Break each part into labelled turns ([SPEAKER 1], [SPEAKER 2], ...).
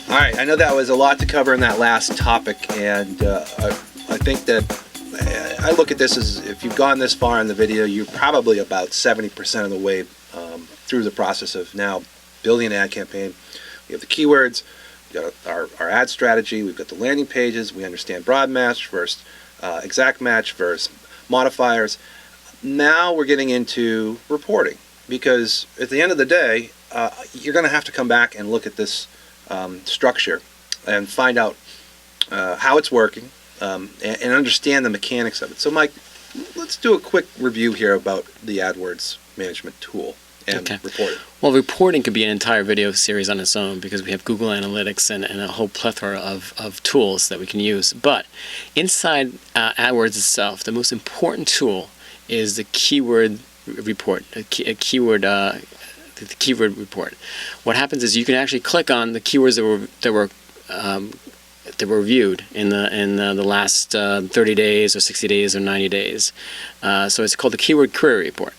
[SPEAKER 1] All right, I know that was a lot to cover in that last topic, and I think that I look at this as if you've gone this far in the video, you're probably about 70% of the way through the process of now building an ad campaign. We have the keywords, we've got our ad strategy, we've got the landing pages, we understand broad match versus exact match versus modifiers. Now we're getting into reporting, because at the end of the day, you're going to have to come back and look at this structure and find out how it's working and understand the mechanics of it. So Mike, let's do a quick review here about the AdWords management tool and reporting.
[SPEAKER 2] Well, reporting could be an entire video series on its own, because we have Google Analytics and a whole plethora of tools that we can use. But inside AdWords itself, the most important tool is the keyword report, the keyword report. What happens is you can actually click on the keywords that were reviewed in the last 30 days or 60 days or 90 days. So it's called the keyword query report.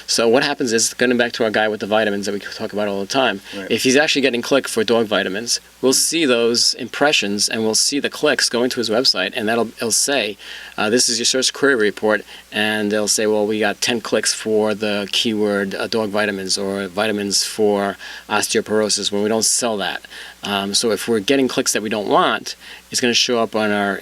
[SPEAKER 2] So what happens is, going back to our guy with the vitamins that we talk about all the time,
[SPEAKER 1] right.
[SPEAKER 2] If he's actually getting clicked for dog vitamins, we'll see those impressions and we'll see the clicks going to his website, and it'll say, this is your search query report, and they'll say, well, we got 10 clicks for the keyword dog vitamins or vitamins for osteoporosis, when we don't sell that. So if we're getting clicks that we don't want, it's going to show up on our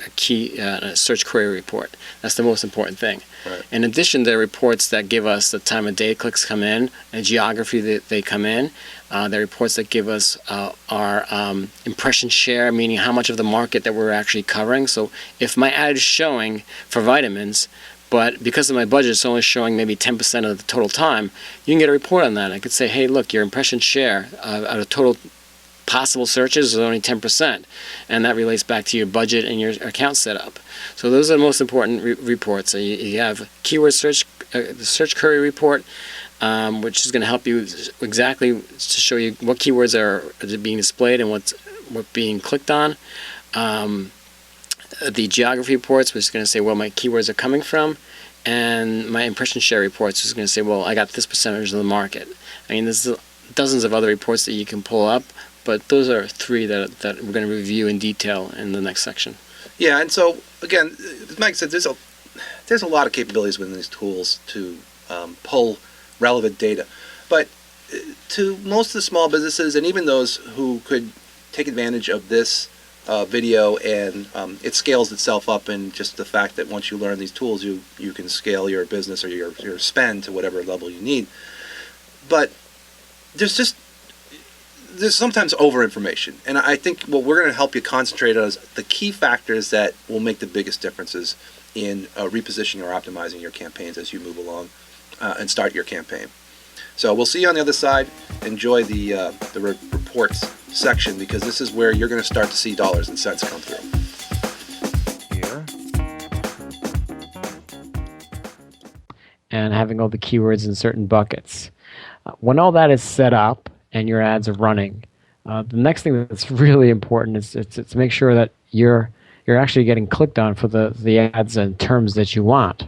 [SPEAKER 2] search query report. That's the most important thing.
[SPEAKER 1] Right.
[SPEAKER 2] In addition, there are reports that give us the time of day clicks come in, and geography that they come in. There are reports that give us our impression share, meaning how much of the market that we're actually covering. So if my ad is showing for vitamins, but because of my budget it's only showing maybe 10% of the total time, you can get a report on that. I could say, hey, look, your impression share out of total possible searches is only 10%, and that relates back to your budget and your account setup. So those are the most important reports. So you have keyword search, the search query report, which is going to help you exactly to show you what keywords are being displayed and what's being clicked on. The geography reports, which is going to say where my keywords are coming from, and my impression share reports, which is going to say, well, I got this percentage of the market. I mean, there's dozens of other reports that you can pull up, but those are three that we're going to review in detail in the next section.
[SPEAKER 1] Yeah, and so again, as Mike said, there's a lot of capabilities within these tools to pull relevant data, but to most of the small businesses and even those who could take advantage of this video, and it scales itself up in just the fact that once you learn these tools, you can scale your business or your spend to whatever level you need. But there's sometimes over information, and I think what we're going to help you concentrate on is the key factors that will make the biggest differences in repositioning or optimizing your campaigns as you move along and start your campaign. So we'll see you on the other side. Enjoy the reports section, because this is where you're going to start to see dollars and cents come through.
[SPEAKER 3] Here. And having all the keywords in certain buckets. When all that is set up and your ads are running, the next thing that's really important is to make sure that you're actually getting clicked on for the ads and terms that you want.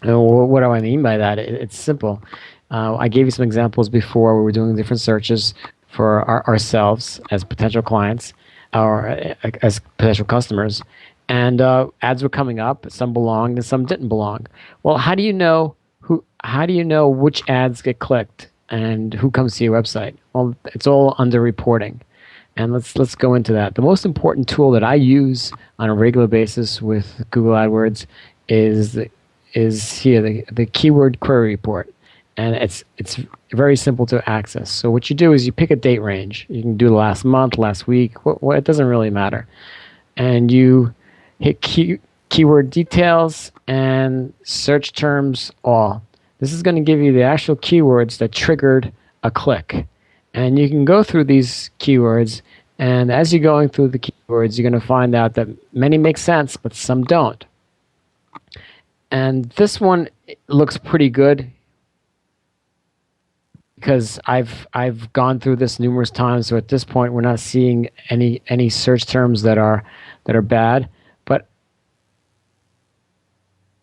[SPEAKER 3] And what do I mean by that? It's simple. I gave you some examples before where we're doing different searches for ourselves as potential clients or as potential customers, and ads were coming up. Some belonged and some didn't belong. Well, how do you know which ads get clicked and who comes to your website? Well, it's all under reporting, and let's go into that. The most important tool that I use on a regular basis with Google AdWords is here the keyword query report. And it's very simple to access. So what you do is you pick a date range. You can do the last month, last week. It doesn't really matter. And you hit keyword details and search terms all. This is going to give you the actual keywords that triggered a click. And you can go through these keywords, and as you're going through the keywords, you're going to find out that many make sense, but some don't. And this one looks pretty good, because I've gone through this numerous times. So at this point, we're not seeing any search terms that are bad. But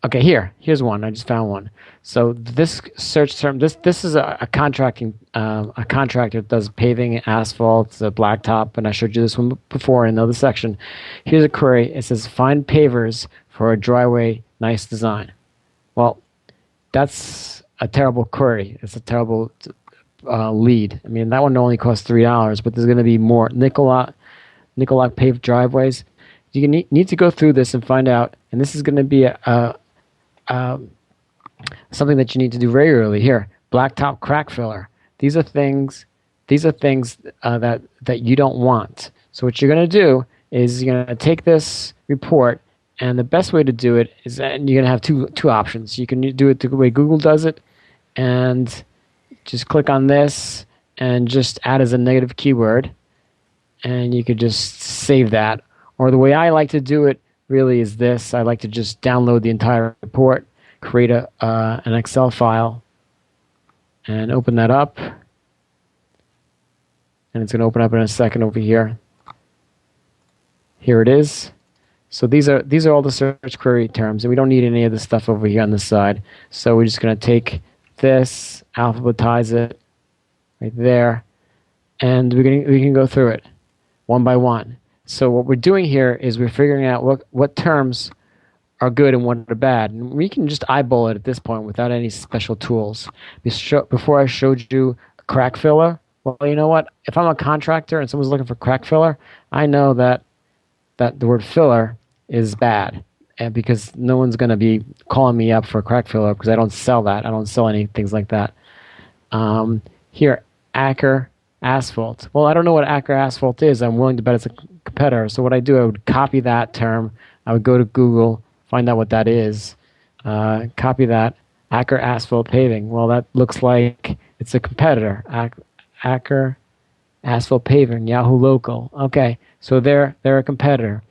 [SPEAKER 3] Okay, here's one. I just found one. So this search term, this is a contractor that does paving, asphalt, blacktop, and I showed you this one before in another section. Here's a query. It says find pavers for a driveway, nice design. Well, that's a terrible query. It's a terrible lead. I mean, that one only costs $3, but there's going to be more nickel paved driveways. You need to go through this and find out, and this is going to be something that you need to do regularly. Here, blacktop crack filler. These are things that you don't want. So what you're going to do is you're going to take this report, and the best way to do it is that you're going to have two options. You can do it the way Google does it, and just click on this and just add as a negative keyword, and you could just save that. Or the way I like to do it really is this. I like to just download the entire report, create an Excel file, and open that up. And it's going to open up in a second over here. Here it is. So these are all the search query terms, and we don't need any of this stuff over here on this side. So we're just going to take this, alphabetize it right there, and we can go through it one by one. So what we're doing here is we're figuring out what terms are good and what are bad. And we can just eyeball it at this point without any special tools. Before I showed you crack filler, well, you know what? If I'm a contractor and someone's looking for crack filler, I know that the word filler is bad, and because no one's going to be calling me up for crack filler because I don't sell that. I don't sell any things like that. Here, Acker asphalt. Well, I don't know what Acker asphalt is. I'm willing to bet it's a competitor. So what I do, I would copy that term. I would go to Google, find out what that is, copy that, Acker asphalt paving. Well, that looks like it's a competitor. Acker asphalt paving, Yahoo Local. Okay, so they're a competitor.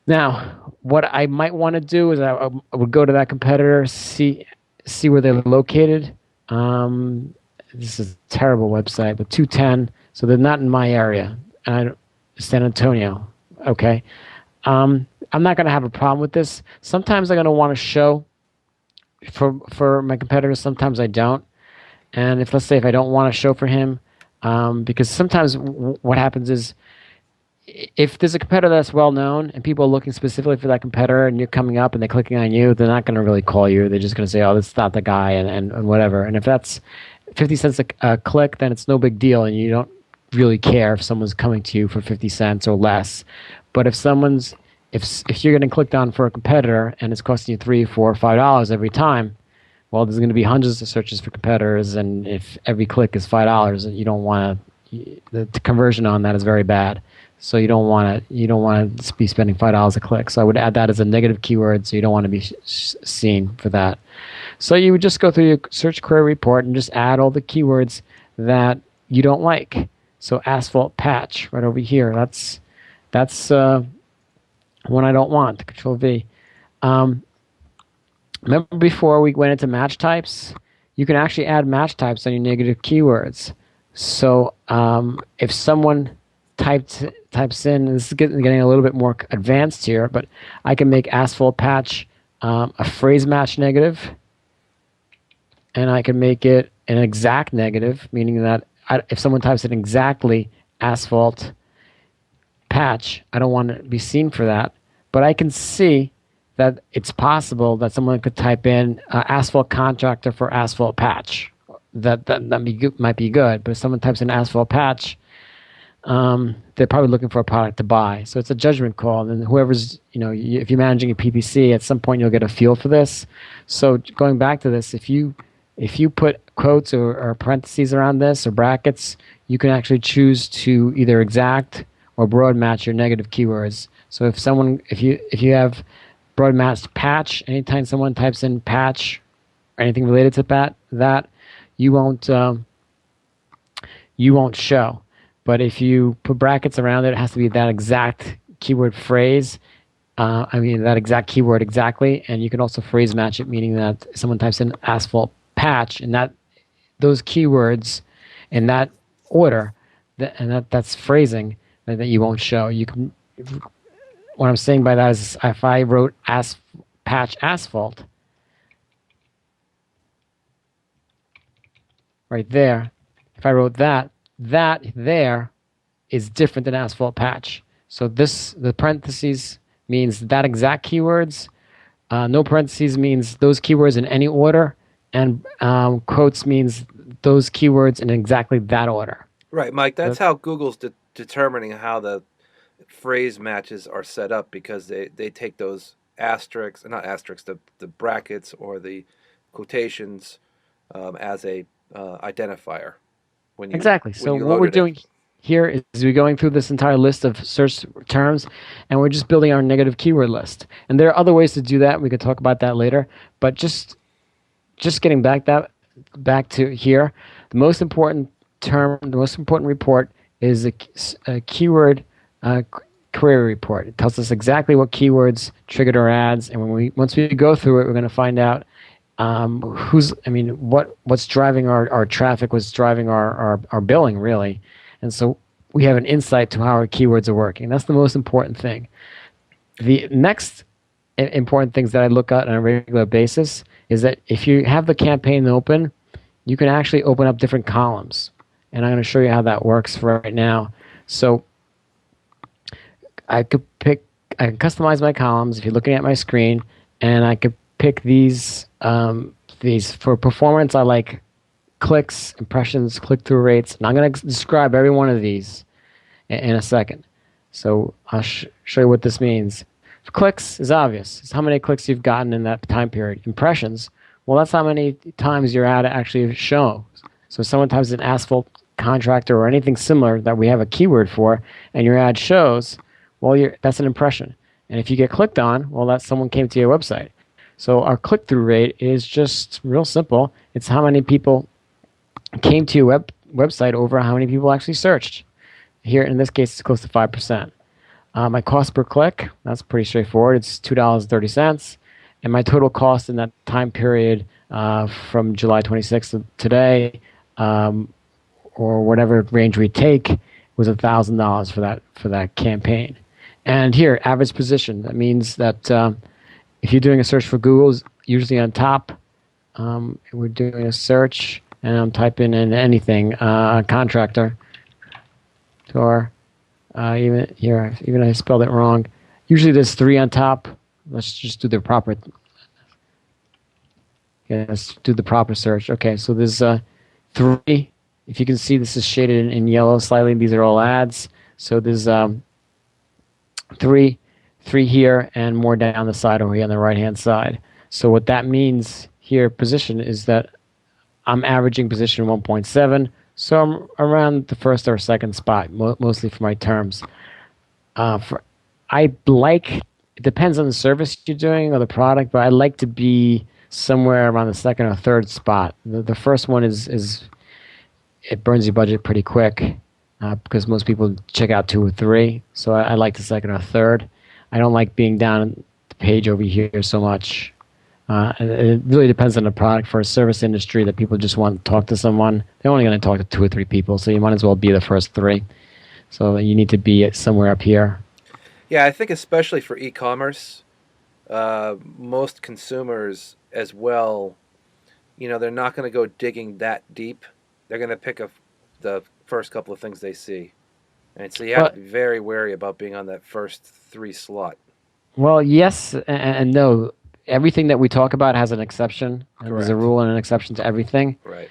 [SPEAKER 3] Now, what I might want to do is I would go to that competitor, see where they're located. This is a terrible website, but 210. So they're not in my area. San Antonio. Okay. I'm not going to have a problem with this. Sometimes I'm going to want to show for my competitors. Sometimes I don't. And let's say if I don't want to show for him, because sometimes what happens is if there's a competitor that's well known and people are looking specifically for that competitor and you're coming up and they're clicking on you, they're not going to really call you. They're just going to say, oh, this is not the guy and whatever. And if that's 50 cents a click, then it's no big deal, and you don't really care if someone's coming to you for 50 cents or less. But if you're getting clicked on for a competitor and it's costing you $3, $4, $5 every time, well, there's going to be hundreds of searches for competitors, and if every click is $5, you don't want to. The conversion on that is very bad. So you don't want to be spending $5 a click. So I would add that as a negative keyword. So you don't want to be seen for that. So you would just go through your search query report and just add all the keywords that you don't like. So asphalt patch right over here. That's one I don't want. Control V. Remember before we went into match types? You can actually add match types on your negative keywords. So if someone types in, this is getting a little bit more advanced here, but I can make asphalt patch a phrase match negative, and I can make it an exact negative, meaning that if someone types in exactly asphalt patch, I don't want to be seen for that. But I can see that it's possible that someone could type in asphalt contractor for asphalt patch. That might be good. But if someone types in asphalt patch, they're probably looking for a product to buy. So it's a judgment call. And whoever's, if you're managing a PPC, at some point you'll get a feel for this. So going back to this, if you put quotes or parentheses around this or brackets, you can actually choose to either exact or broad match your negative keywords. So if you have broad matched patch, anytime someone types in patch or anything related to that, you won't show. But if you put brackets around it, it has to be that exact keyword phrase. That exact keyword exactly, and you can also phrase match it, meaning that someone types in asphalt patch and those keywords in that order, that's phrasing that you won't show. You can. What I'm saying by that is, if I wrote patch asphalt, right there, if I wrote that, that there is different than asphalt patch. So the parentheses means that exact keywords. No parentheses means those keywords in any order, and quotes means those keywords in exactly that order.
[SPEAKER 4] Right, Mike. That's
[SPEAKER 3] So
[SPEAKER 4] how Google's determining how the phrase matches are set up, because they take those asterisks, not asterisks, the brackets or the quotations as a identifier
[SPEAKER 3] exactly.
[SPEAKER 4] when
[SPEAKER 3] So
[SPEAKER 4] you
[SPEAKER 3] what we're
[SPEAKER 4] loaded it.
[SPEAKER 3] doing here is we're going through this entire list of search terms, and we're just building our negative keyword list. And there are other ways to do that. We could talk about that later. But just getting back to here, the most important term, the most important report is a keyword query report. It tells us exactly what keywords triggered our ads, and once we go through it, we're going to find out what's driving our traffic, what's driving our billing, really. And so we have an insight to how our keywords are working. That's the most important thing. The next important things that I look at on a regular basis is that if you have the campaign open, you can actually open up different columns. And I'm going to show you how that works for right now. So I can customize my columns if you're looking at my screen, and I could pick these for performance. I like clicks, impressions, click-through rates, and I'm going to describe every one of these in a second. So I'll show you what this means. Clicks is obvious. It's how many clicks you've gotten in that time period. Impressions, well, that's how many times your ad actually shows. So someone types an asphalt contractor or anything similar that we have a keyword for, and your ad shows, well, that's an impression. And if you get clicked on, well, that's someone came to your website. So our click-through rate is just real simple. It's how many people came to your website over how many people actually searched. Here, in this case, it's close to 5%. My cost per click, that's pretty straightforward. It's $2.30. And my total cost in that time period from July 26th to today, or whatever range we take, was $1,000 for that campaign. And here, average position. That means that if you're doing a search for Google, it's usually on top. We're doing a search, and I'm typing in anything, contractor, or even here, even I spelled it wrong. Usually there's 3 on top. Let's just do the proper. Yeah, let's do the proper search. Okay, so there's 3. If you can see, this is shaded in yellow slightly. These are all ads. So there's 3 here, and more down the side over here on the right-hand side. So what that means here, position, is that I'm averaging position 1.7. So I'm around the first or second spot, mostly for my terms. It depends on the service you're doing or the product, but I like to be somewhere around the second or third spot. The first one is it burns your budget pretty quick because most people check out 2 or 3. So I like the second or third. I don't like being down the page over here so much. It really depends on the product. For a service industry that people just want to talk to someone, they're only going to talk to 2 or 3 people, so you might as well be the first 3. So you need to be somewhere up here.
[SPEAKER 4] Yeah, I think especially for e-commerce, most consumers as well, they're not going to go digging that deep. They're going to pick up the first couple of things they see. And so you have to be very wary about being on that first 3 slot.
[SPEAKER 3] Well, yes and no. Everything that we talk about has an exception. And there's a rule and an exception to everything.
[SPEAKER 4] Right.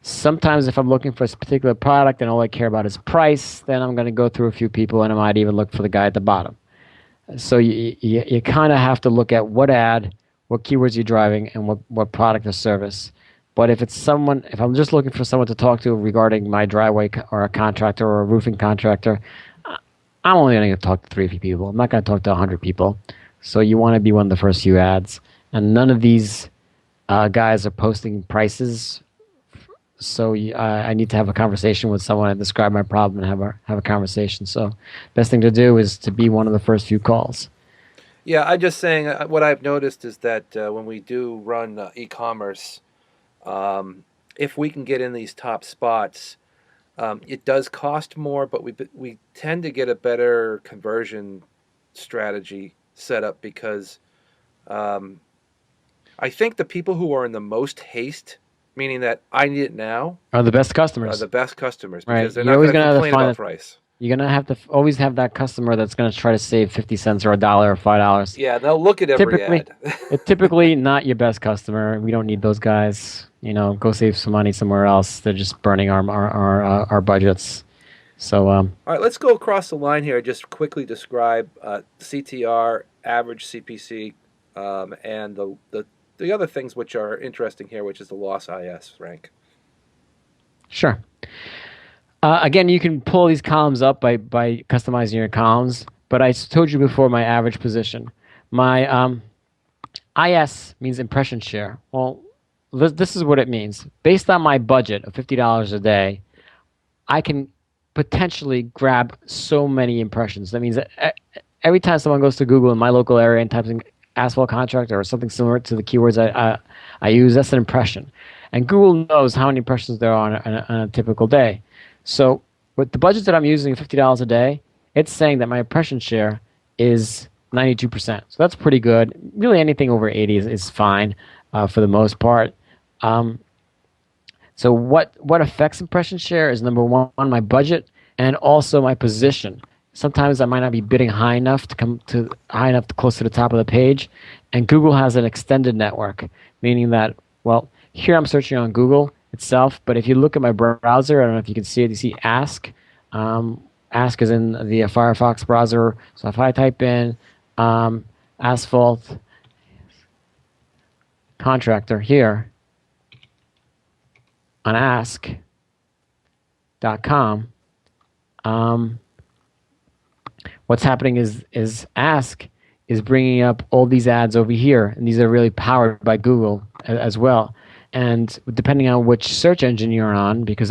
[SPEAKER 3] Sometimes if I'm looking for a particular product and all I care about is price, then I'm going to go through a few people, and I might even look for the guy at the bottom. So you kind of have to look at what ad, what keywords you're driving, and what product or service. But if I'm just looking for someone to talk to regarding my driveway or a contractor or a roofing contractor, I'm only going to talk to 3 people. I'm not going to talk to 100 people. So you want to be one of the first few ads. And none of these guys are posting prices. So I need to have a conversation with someone and describe my problem and have a conversation. So best thing to do is to be one of the first few calls.
[SPEAKER 4] Yeah, I'm just saying what I've noticed is that when we do run e-commerce, if we can get in these top spots, it does cost more, but we tend to get a better conversion strategy set up because I think the people who are in the most haste, meaning that I need it now,
[SPEAKER 3] Are the best
[SPEAKER 4] are
[SPEAKER 3] customers.
[SPEAKER 4] the best customers
[SPEAKER 3] Right.
[SPEAKER 4] because they're
[SPEAKER 3] You're
[SPEAKER 4] not
[SPEAKER 3] always
[SPEAKER 4] going to
[SPEAKER 3] gonna have to
[SPEAKER 4] complain
[SPEAKER 3] find
[SPEAKER 4] about
[SPEAKER 3] it.
[SPEAKER 4] price.
[SPEAKER 3] You're gonna have to always have that customer that's gonna try to save 50 cents or a dollar or $5.
[SPEAKER 4] Yeah, they'll look at every
[SPEAKER 3] Typically,
[SPEAKER 4] ad.
[SPEAKER 3] it's typically not your best customer. We don't need those guys. Go save some money somewhere else. They're just burning our budgets. So
[SPEAKER 4] All right, let's go across the line here. Just quickly describe CTR, average CPC, and the other things which are interesting here, which is the loss IS rank.
[SPEAKER 3] sure. Again, you can pull these columns up by customizing your columns. But I told you before my average position. My IS means impression share. Well, this is what it means. Based on my budget of $50 a day, I can potentially grab so many impressions. That means that every time someone goes to Google in my local area and types in asphalt contractor or something similar to the keywords I use, that's an impression. And Google knows how many impressions there are on a typical day. So with the budget that I'm using, $50 a day, it's saying that my impression share is 92%. So that's pretty good. Really anything over 80 is fine for the most part. So what affects impression share is number one, my budget and also my position. Sometimes I might not be bidding high enough to close to the top of the page, and Google has an extended network, meaning that here I'm searching on Google itself, but if you look at my browser, I don't know if you can see it. You see Ask. Ask is in the Firefox browser. So if I type in asphalt contractor here on ask.com, what's happening is Ask is bringing up all these ads over here, and these are really powered by Google as well. And depending on which search engine you're on, because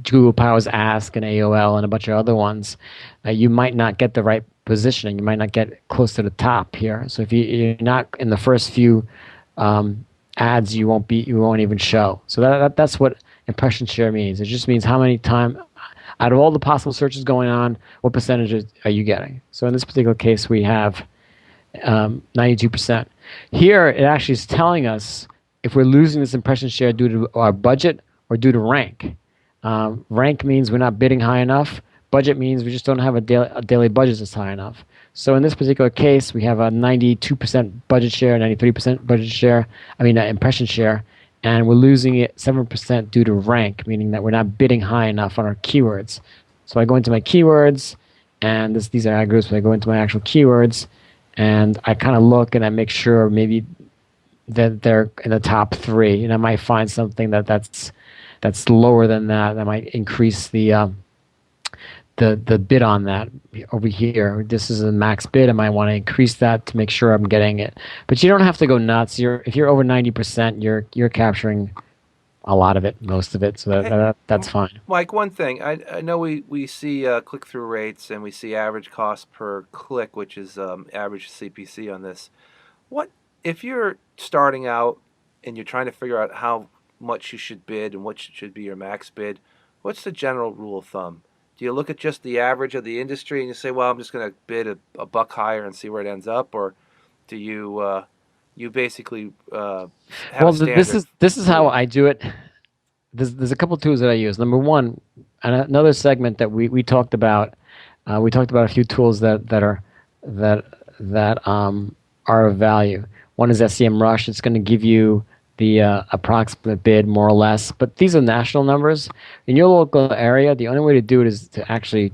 [SPEAKER 3] Google powers Ask and AOL and a bunch of other ones, you might not get the right positioning. You might not get close to the top here. So if you're not in the first few ads, you won't even show. So that's what impression share means. It just means how many times out of all the possible searches going on, what percentage are you getting? So in this particular case, we have 92%. Here, it actually is telling us if we're losing this impression share due to our budget or due to rank. Rank means we're not bidding high enough. Budget means we just don't have a daily budget that's high enough. So in this particular case, we have a 92% budget share, 93% budget share, impression share, and we're losing it 7% due to rank, meaning that we're not bidding high enough on our keywords. So I go into my keywords, and these are ad groups, but I go into my actual keywords, and I kind of look and I make sure maybe that they're in the top 3, and I might find something that's lower than that. I might increase the bid on that over here. This is a max bid. I might want to increase that to make sure I'm getting it. But you don't have to go nuts. If you're over 90%, you're capturing a lot of it, most of it. So that's fine.
[SPEAKER 4] Mike, one thing I know we see click-through rates and we see average cost per click, which is average CPC on this. What if you're starting out and you're trying to figure out how much you should bid and what should be your max bid? What's the general rule of thumb? Do you look at just the average of the industry and you say, well, I'm just going to bid a buck higher and see where it ends up, or do you you basically have a standard?
[SPEAKER 3] This is how I do it. There's a couple tools that I use. Number one, another segment that we talked about. We talked about a few tools that are of value. One is Sem Rush. It's going to give you the approximate bid, more or less. But these are national numbers. In your local area, the only way to do it is to actually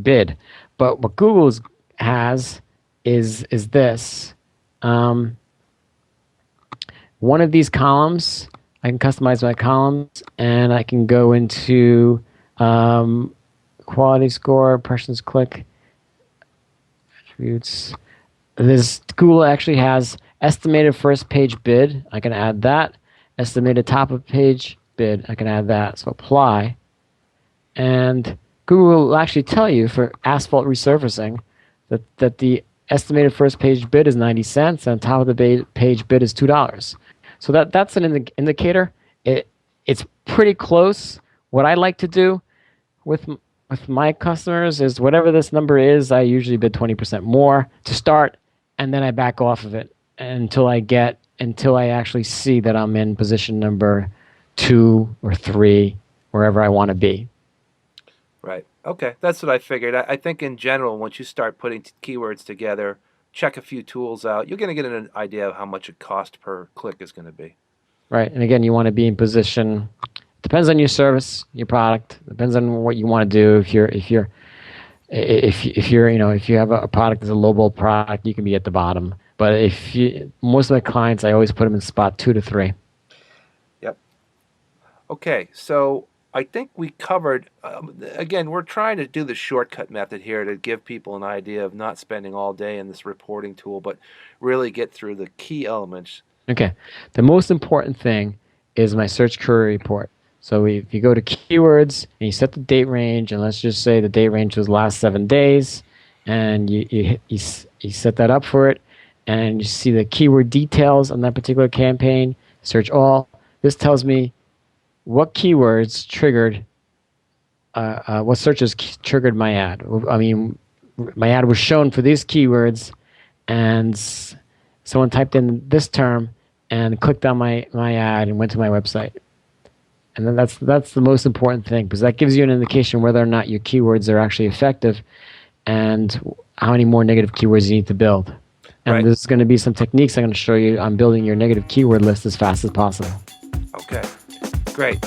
[SPEAKER 3] bid. But what Google has is this. One of these columns, I can customize my columns, and I can go into quality score, impressions click, attributes. Google actually has estimated first page bid. I can add that. Estimated top of page bid. I can add that. So apply. And Google will actually tell you for asphalt resurfacing that the estimated first page bid is 90 cents and top of the page bid is $2. So that's an indicator. It's pretty close. What I like to do with my customers is whatever this number is, I usually bid 20% more to start, and then I back off of it until I actually see that I'm in position number 2 or 3, wherever I want to be.
[SPEAKER 4] Right. Okay. That's what I figured. I think in general, once you start putting keywords together, check a few tools out, you're going to get an idea of how much a cost per click is going to be.
[SPEAKER 3] Right. And again, you want to be in position. Depends on your service, your product. Depends on what you want to do. If you have a product that's a low-ball product, you can be at the bottom. But most of my clients, I always put them in spot 2 to 3.
[SPEAKER 4] Yep. Okay. So I think we covered, again, we're trying to do the shortcut method here to give people an idea of not spending all day in this reporting tool, but really get through the key elements.
[SPEAKER 3] Okay. The most important thing is my search query report. So if you go to keywords and you set the date range, and let's just say the date range was last 7 days, and you set that up for it, and you see the keyword details on that particular campaign, search all. This tells me what keywords triggered, what searches triggered my ad. I mean, my ad was shown for these keywords, and someone typed in this term and clicked on my ad and went to my website. And then that's the most important thing, because that gives you an indication whether or not your keywords are actually effective and how many more negative keywords you need to build. And
[SPEAKER 4] Right.
[SPEAKER 3] there's going to be some techniques I'm going to show you on building your negative keyword list as fast as possible.
[SPEAKER 4] Okay. Great.